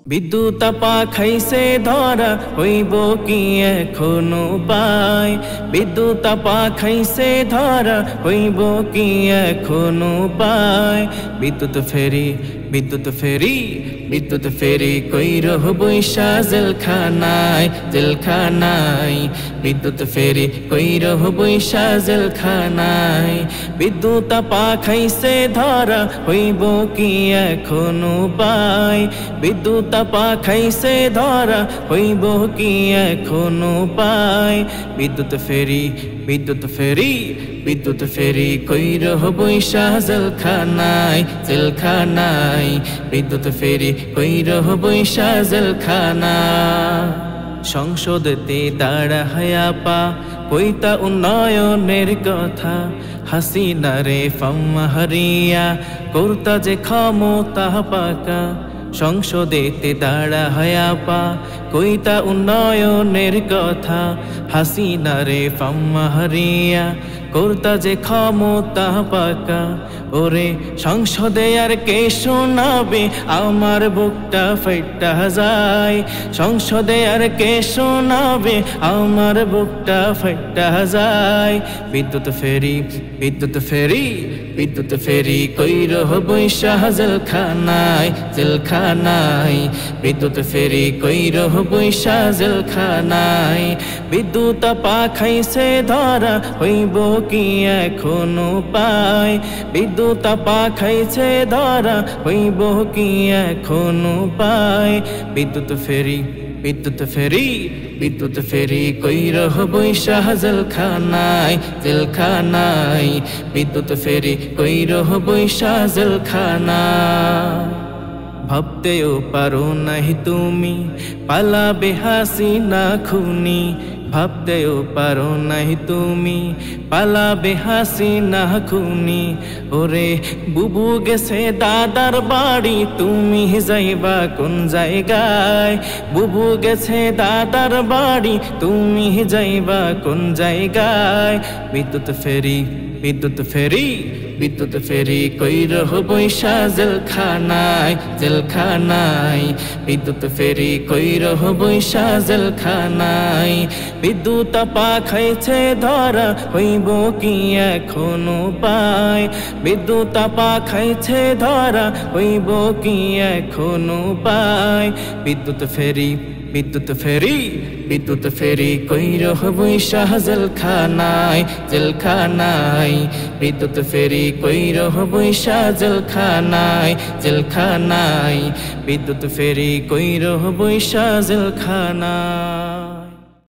বিদ্যুৎ আপা খাইছে ধরা হইব কি এখনো পায়। বিদ্যুৎ আপা খাইছে ধরা হইব কি এখনো পায়। বিদ্যুৎ ফেরি বিদ্যুৎ ফেরি বিদ্যুৎ ফেরি কইরহ বৈশা জেলখানায় জেলখানায়। বিদ্যুৎ ফেরি কইরহ বৈশা জেলখানায়। বিদ্যুৎ আপা খাইছে ধরা হইব কি এখনো পায়। বিদ্যুৎ আপা খাইছে ধরা হইব কি এখনো পায়। বিদ্যুৎ ফেরি বিদ্যুৎ ফেরি বিদ্যুৎ ফেরি কইরহ বৈশা জেলখানায় জেলখানায়। বিদ্যুৎ ফেরি কইরহ বৈশা জেলখানায়। সংসদেতে দাঁড়ায়া পা কইতা উন্নয়নের কথা। হাসিনারে ফাম্মা হারিয়া করতা যে ক্ষমতা পাকা। সংসদেতে দাঁড়ায়া পা কইতা উন্নয়নের কথা। হাসিনারে ফাম্মা হারিয়া করতা যে ক্ষমতা পাকা। ওরে সংসদে আর কে শোনাবে আমার বুকটা ফাইটা যায়। সংসদে আর কে শোনাবে আমার বুকটা ফাইটা যায়। বিদ্যুৎ ফেরি বিদ্যুৎ ফেরি বিদ্যুৎ ফেরি কইরহ বৈশা জেলখানায় জেলখানায়। বিদ্যুৎ ফেরি কইরহ বৈশা জেলখানায়। বিদ্যুৎ আপা খাইছে ধরা হইব কি এখনো পায়। বিদ্যুৎ আপা খাইছে ধরা হইব কি এখনো পায়। বিদ্যুৎ ফেরি বিদ্যুৎ ফেরি বিদ্যুৎ ফেরি কইরহ বৈশা জেলখানায় জেলখানায়। বিদ্যুৎ ফেরি কইরহ বৈশা জেলখানায়। ভাবতেও পারো নাহি তুমি পালাবে হাসিনা খুনি। ভাবতেও পারো নাহি তুমি পালাবে হাসিনা খুনি। ওরে বুবু গেছে দাদার বাড়ি তুমি যাইবা কোন জায়গায়। বুবু গেছে দাদার বাড়ি তুমি যাইবা কোন জায়গায়। বিদ্যুৎ ফেরি বিদ্যুৎ ফেরি বিদ্যুৎ ফেরি কইরহ বৈশা জেলখানায় জেলখানায়। বিদ্যুৎ ফেরি কইরহ বৈশা জেলখানায়। বিদ্যুৎ আপা খাইছে ধরা হইব কি এখনো পায়। বিদ্যুৎ আপা খাইছে ধরা হইব কি এখনো পায়। বিদ্যুৎ ফেরি বিদ্যুৎ ফেরি বিদ্যুৎ ফেরি কইরহ বৈশা জেলখানায় জেলখানায়। বিদ্যুৎ ফেরি কইরহ বৈশা জেলখানায় জেলখানায়। বিদ্যুৎ ফেরি কইরহ বৈশা জেলখানায়।